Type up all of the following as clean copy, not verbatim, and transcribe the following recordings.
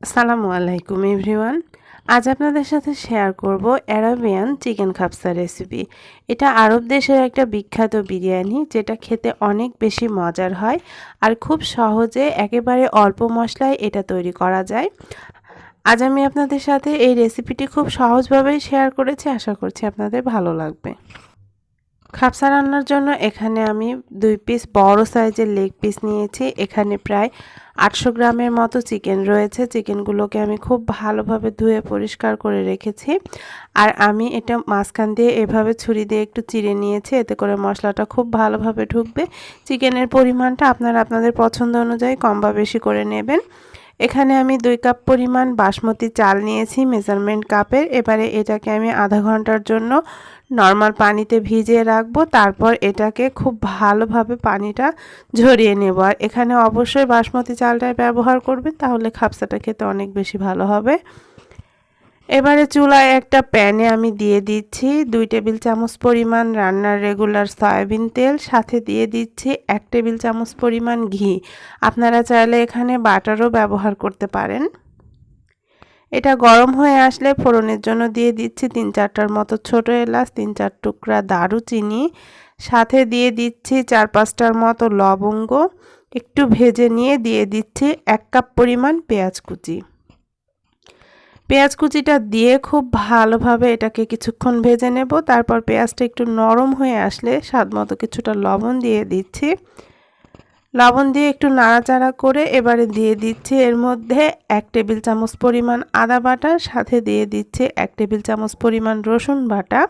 আসসালামু আলাইকুম এভরিওয়ান। আজ আপনাদের সাথে শেয়ার করব অ্যারাবিয়ান চিকেন খাবসা রেসিপি। এটা আরব দেশের একটা বিখ্যাত বিরিয়ানি, যেটা খেতে অনেক বেশি মজার হয় আর খুব সহজে একেবারে অল্প মশলায় এটা তৈরি করা যায়। আজ আমি আপনাদের সাথে এই রেসিপিটি খুব সহজভাবেই শেয়ার করেছি, আশা করছি আপনাদের ভালো লাগবে। খাবসা রান্নার জন্য এখানে আমি 2 পিস বড় সাইজের লেগ পিস নিয়েছি। এখানে প্রায় 800 গ্রামের মতো চিকেন রয়েছে। চিকেনগুলোকে আমি খুব ভালোভাবে ধুয়ে পরিষ্কার করে রেখেছি। আর আমি এটা মাঝখান দিয়ে এভাবে ছুরি দিয়ে একটু চিড়ে নিয়েছি, এতে করে মশলাটা খুব ভালোভাবে ঢুকবে। চিকেনের পরিমাণটা আপনারা আপনাদের পছন্দ অনুযায়ী কম বা বেশি করে নেবেন। এখানে আমি 2 কাপ পরিমাণ বাসমতি চাল নিয়েছি মেজারমেন্ট কাপের। এবারে এটাকে আমি আধা ঘন্টার জন্য নরমাল পানিতে ভিজিয়ে রাখবো। তারপর এটাকে খুব ভালোভাবে পানিটা ঝরিয়ে নেব। আর এখানে অবশ্যই বাসমতি চালটাই ব্যবহার করবেন, তাহলে খাবসাটা খেতে অনেক বেশি ভালো হবে। এবারে চুলায় একটা প্যানে আমি দিয়ে দিচ্ছি 2 টেবিল চামচ পরিমাণ রান্নার রেগুলার সয়াবিন তেল, সাথে দিয়ে দিচ্ছি 1 টেবিল চামচ পরিমাণ ঘি। আপনারা চাইলে এখানে বাটারও ব্যবহার করতে পারেন। এটা গরম হয়ে আসলে ফোড়নের জন্য দিয়ে দিচ্ছি 3-4টার মতো ছোট এলাচ, 3-4 টুকরা দারুচিনি, সাথে দিয়ে দিচ্ছি 4-5টার মতো লবঙ্গ। একটু ভেজে নিয়ে দিয়ে দিচ্ছি 1 কাপ পরিমাণ পেঁয়াজ কুচি। পেঁয়াজ কুচিটা দিয়ে খুব ভালোভাবে এটাকে কিছুক্ষণ ভেজে নেব। তারপর পেঁয়াজটা একটু নরম হয়ে আসলে স্বাদমতো কিছুটা লবণ দিয়ে দিচ্ছি। লবণ দিয়ে একটু নাড়াচাড়া করে এবারে দিয়ে দিচ্ছি এর মধ্যে 1 টেবিল চামচ পরিমাণ আদা বাটা, সাথে দিয়ে দিচ্ছি 1 টেবিল চামচ পরিমাণ রসুন বাটা,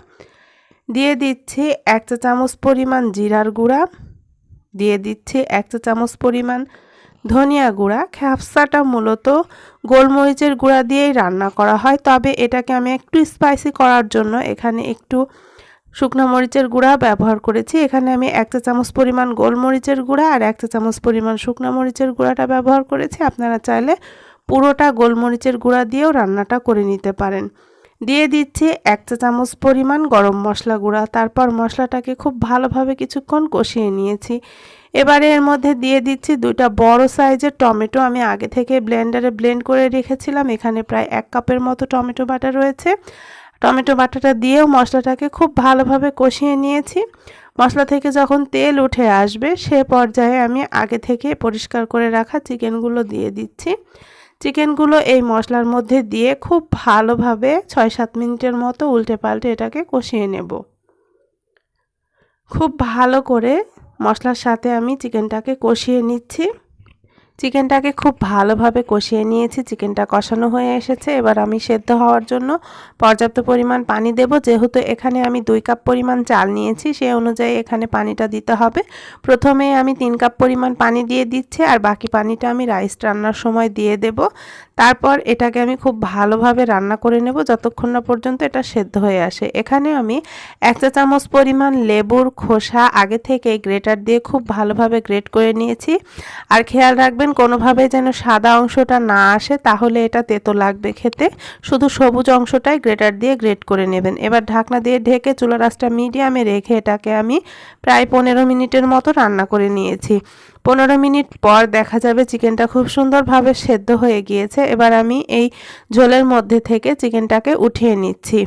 দিয়ে দিচ্ছি 1 চা চামচ পরিমাণ জিরার গুঁড়া, দিয়ে দিচ্ছি 1 চা চামচ পরিমাণ ধনিয়া গুঁড়া। খাবসাটা মূলত গোলমরিচের গুঁড়া দিয়েই রান্না করা হয়, তবে এটাকে আমি একটু স্পাইসি করার জন্য এখানে একটু শুকনো মরিচের গুঁড়া ব্যবহার করেছি। এখানে আমি 1 চা চামচ পরিমাণ গোলমরিচের গুঁড়া আর 1 চা চামচ পরিমাণ শুকনো মরিচের গুঁড়াটা ব্যবহার করেছি। আপনারা চাইলে পুরোটা গোলমরিচের গুঁড়া দিয়েও রান্নাটা করে নিতে পারেন। দিয়ে দিচ্ছি 1 চা চামচ পরিমাণ গরম মশলা গুঁড়া। তারপর মশলাটাকে খুব ভালোভাবে কিছুক্ষণ কষিয়ে নিয়েছি। এবারে এর মধ্যে দিয়ে দিচ্ছি 2টা বড় সাইজের টমেটো, আমি আগে থেকে ব্লেন্ডারে ব্লেন্ড করে রেখেছিলাম। এখানে প্রায় 1 কাপের মতো টমেটো বাটা রয়েছে। টমেটো বাটাটা দিয়েও মশলাটাকে খুব ভালোভাবে কষিয়ে নিয়েছি। মশলা থেকে যখন তেল উঠে আসবে সে পর্যায়ে আমি আগে থেকে পরিষ্কার করে রাখা চিকেনগুলো দিয়ে দিচ্ছি। চিকেনগুলো এই মশলার মধ্যে দিয়ে খুব ভালোভাবে 6-7 মিনিটের মতো উল্টে পাল্টে এটাকে কষিয়ে নেব। খুব ভালো করে মশলার সাথে আমি চিকেনটাকে কষিয়ে নিচ্ছি। চিকেনটাকে খুব ভালোভাবে কষিয়ে নিয়েছি, চিকেনটা কষানো হয়ে এসেছে। এবার আমি সেদ্ধ হওয়ার জন্য পর্যাপ্ত পরিমাণ পানি দেব। যেহেতু এখানে আমি 2 কাপ পরিমাণ চাল নিয়েছি, সেই অনুযায়ী এখানে পানিটা দিতে হবে। প্রথমে আমি 3 কাপ পরিমাণ পানি দিয়ে দিচ্ছি, আর বাকি পানিটা আমি রাইস রান্নার সময় দিয়ে দেব। তারপর এটাকে আমি খুব ভালোভাবে রান্না করে নেব যতক্ষণ না পর্যন্ত এটা সেদ্ধ হয়ে আসে। এখানে আমি 1 চা চামচ পরিমাণ লেবুর খোসা আগে থেকে গ্রেটার দিয়ে খুব ভালোভাবে গ্রেট করে নিয়েছি। আর খেয়াল রাখবেন কোনোভাবে যেন সাদা অংশটা না আসে, তাহলে এটা তেতো লাগবে খেতে। শুধু সবুজ অংশটাই গ্রেটার দিয়ে গ্রেট করে নেবেন। এবার ঢাকনা দিয়ে ঢেকে চুলার আঁচটা মিডিয়ামে রেখে এটাকে আমি প্রায় 15 মিনিটের মতো রান্না করে নিয়েছি। 15 মিনিট পর দেখা যাবে চিকেনটা খুব সুন্দরভাবে সেদ্ধ হয়ে গিয়েছে। এবার আমি এই ঝোলের মধ্যে থেকে চিকেনটাকে উঠিয়ে নিচ্ছি।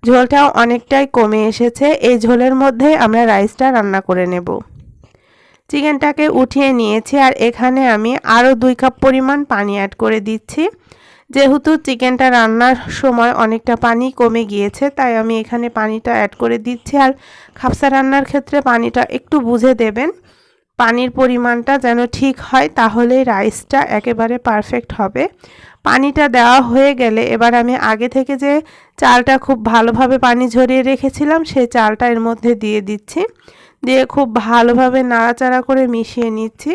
ঝোলটাও অনেকটাই কমে এসেছে। এই ঝোলের মধ্যে আমরা রাইসটা রান্না করে নেব। চিকেনটাকে উঠিয়ে নিয়েছি, আর এখানে আমি আরও 2 কাপ পরিমাণ পানি অ্যাড করে দিচ্ছি। যেহেতু চিকেনটা রান্নার সময় অনেকটা পানি কমে গিয়েছে, তাই আমি এখানে পানিটা অ্যাড করে দিচ্ছি। আর খাবসা রান্নার ক্ষেত্রে পানিটা একটু বুঝে দেবেন, পানির পরিমাণটা যেন ঠিক হয়, তাহলে রাইসটা একেবারে পারফেক্ট হবে। পানিটা দেওয়া হয়ে গেলে এবার আমি আগে থেকে যে চালটা খুব ভালোভাবে পানি ঝরিয়ে রেখেছিলাম সেই চালটা এর মধ্যে দিয়ে দিচ্ছি। দিয়ে খুব ভালোভাবে নাড়াচাড়া করে মিশিয়ে নিচ্ছি।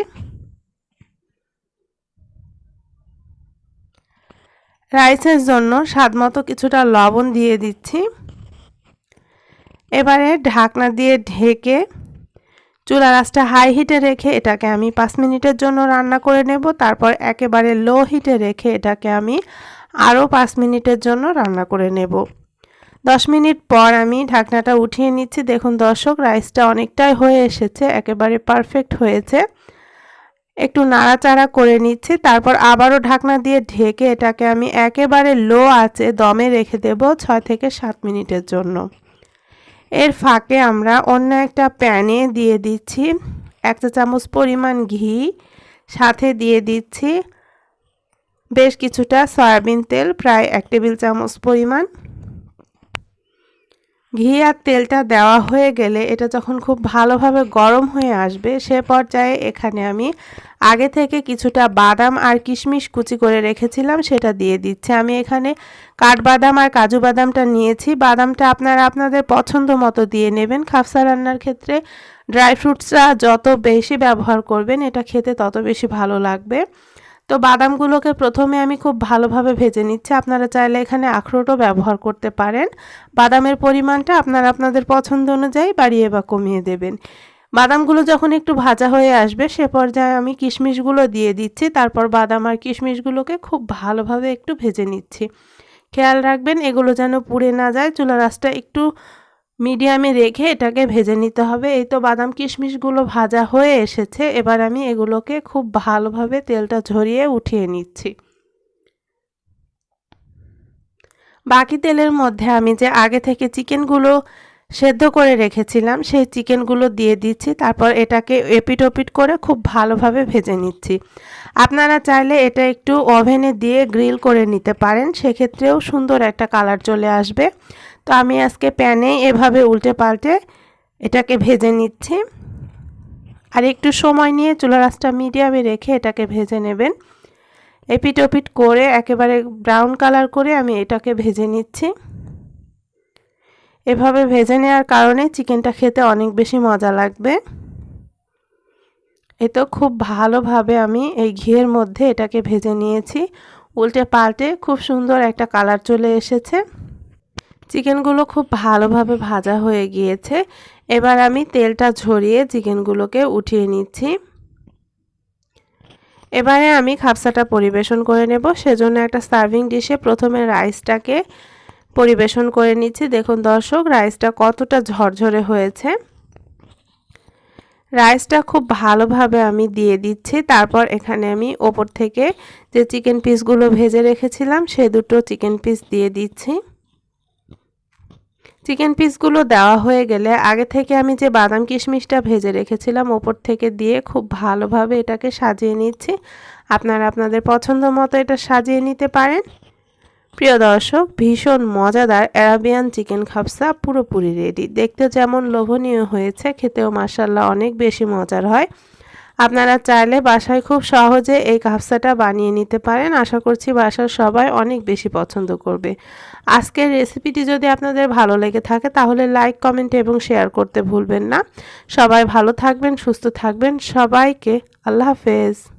রাইসের জন্য স্বাদমতো কিছুটা লবণ দিয়ে দিচ্ছি। এবারে ঢাকনা দিয়ে ঢেকে চুলার আঁচটা হাই হিটে রেখে এটাকে আমি 5 মিনিটের জন্য রান্না করে নেব। তারপর একেবারে লো হিটে রেখে এটাকে আমি আরও 5 মিনিটের জন্য রান্না করে নেব। 10 মিনিট পর আমি ঢাকনাটা উঠিয়ে নিচ্ছি। দেখুন দর্শক, রাইসটা অনেকটাই হয়ে এসেছে, একেবারে পারফেক্ট হয়েছে। একটু নাড়াচাড়া করে নিচ্ছি, তারপর আবারও ঢাকনা দিয়ে ঢেকে এটাকে আমি একেবারে লো আঁচে দমে রেখে দেব 6 থেকে 7 মিনিটের জন্য। এর ফাঁকে আমরা অন্য একটা প্যানে দিয়ে দিচ্ছি 1 চা চামচ পরিমাণ ঘি, সাথে দিয়ে দিচ্ছি বেশ কিছুটা সয়াবিন তেল, প্রায় 1 টেবিল চামচ পরিমাণ। ঘি আর তেলটা দেওয়া হয়ে গেলে এটা যখন খুব ভালোভাবে গরম হয়ে আসবে সে পর্যায়ে এখানে আমি আগে থেকে কিছুটা বাদাম আর কিশমিশ কুচি করে রেখেছিলাম সেটা দিয়ে দিচ্ছি। আমি এখানে কাঠবাদাম আর কাজু বাদামটা নিয়েছি। বাদামটা আপনারা আপনাদের পছন্দ মতো দিয়ে নেবেন। খাফসা রান্নার ক্ষেত্রে ড্রাই ফ্রুটসটা যত বেশি ব্যবহার করবেন এটা খেতে তত বেশি ভালো লাগবে। তো বাদামগুলোকে প্রথমে আমি খুব ভালোভাবে ভেজে নিচ্ছি। আপনারা চাইলে এখানে আখরোটও ব্যবহার করতে পারেন। বাদামের পরিমাণটা আপনারা আপনাদের পছন্দ অনুযায়ী বাড়িয়ে বা কমিয়ে দেবেন। বাদামগুলো যখন একটু ভাজা হয়ে আসবে সে পর্যায়ে আমি কিশমিশগুলো দিয়ে দিচ্ছি। তারপর বাদাম আর কিশমিশগুলোকে খুব ভালোভাবে একটু ভেজে নিচ্ছি। খেয়াল রাখবেন এগুলো যেন পুড়ে না যায়। চুলার আঁচটা একটু মিডিয়ামে রেখে এটাকে ভেজে নিতে হবে। এই তো বাদাম কিশমিশগুলো ভাজা হয়ে এসেছে। এবার আমি এগুলোকে খুব ভালোভাবে তেলটা ঝরিয়ে উঠিয়ে নিচ্ছি। বাকি তেলের মধ্যে আমি যে আগে থেকে চিকেনগুলো সেদ্ধ করে রেখেছিলাম সেই চিকেনগুলো দিয়ে দিচ্ছি। তারপর এটাকে এপিট ওপিট করে খুব ভালোভাবে ভেজে নিচ্ছি। আপনারা চাইলে এটা একটু ওভেনে দিয়ে গ্রিল করে নিতে পারেন, সেক্ষেত্রেও সুন্দর একটা কালার চলে আসবে। তো আমি আজকে প্যানে এভাবে উল্টে পাল্টে এটাকে ভেজে নিচ্ছি। আর একটু সময় নিয়ে চুলার আঁচটা মিডিয়ামে রেখে এটাকে ভেজে নেবেন। এপিট ওপিট করে একেবারে ব্রাউন কালার করে আমি এটাকে ভেজে নিচ্ছি। এভাবে ভেজে নেওয়ার কারণে চিকেনটা খেতে অনেক বেশি মজা লাগবে। এই তো খুব ভালোভাবে আমি এই ঘিয়ের মধ্যে এটাকে ভেজে নিয়েছি। উল্টে পাল্টে খুব সুন্দর একটা কালার চলে এসেছে। চিকেনগুলো খুব ভালোভাবে ভাজা হয়ে গিয়েছে। এবার আমি তেলটা ঝরিয়ে চিকেনগুলোকে উঠিয়ে নিচ্ছি। এবারে আমি খাবসাটা পরিবেশন করে নেব। সেজন্য একটা সার্ভিং ডিশে প্রথমে রাইসটাকে পরিবেশন করে নিচ্ছি। দেখুন দর্শক, রাইসটা কতটা ঝরঝরে হয়েছে। রাইসটা খুব ভালোভাবে আমি দিয়ে দিচ্ছি। তারপর এখানে আমি ওপর থেকে যে চিকেন পিসগুলো ভেজে রেখেছিলাম সে দুটো চিকেন পিস দিয়ে দিচ্ছি। চিকেন পিসগুলো দেওয়া হয়ে গেলে আগে থেকে আমি যে বাদাম কিশমিশটা ভেজে রেখেছিলাম ওপর থেকে দিয়ে খুব ভালোভাবে এটাকে সাজিয়ে নিচ্ছি। আপনারা আপনাদের পছন্দ মতো এটা সাজিয়ে নিতে পারেন। প্রিয় দর্শক, ভীষণ মজাদার আরাবিয়ান চিকেন খাবসা পুরোপুরি রেডি। দেখতে যেমন লোভনীয় হয়েছে, খেতেও মাশাআল্লাহ অনেক বেশি মজার হয়। আপনারা চাইলে বাসায় খুব সহজে এই খাবসাটা বানিয়ে নিতে পারেন। আশা করছি বাসার সবাই অনেক বেশি পছন্দ করবে। আজকের রেসিপিটি যদি আপনাদের ভালো লেগে থাকে তাহলে লাইক, কমেন্ট এবং শেয়ার করতে ভুলবেন না। সবাই ভালো থাকবেন, সুস্থ থাকবেন। সবাইকে আল্লাহ হাফেজ।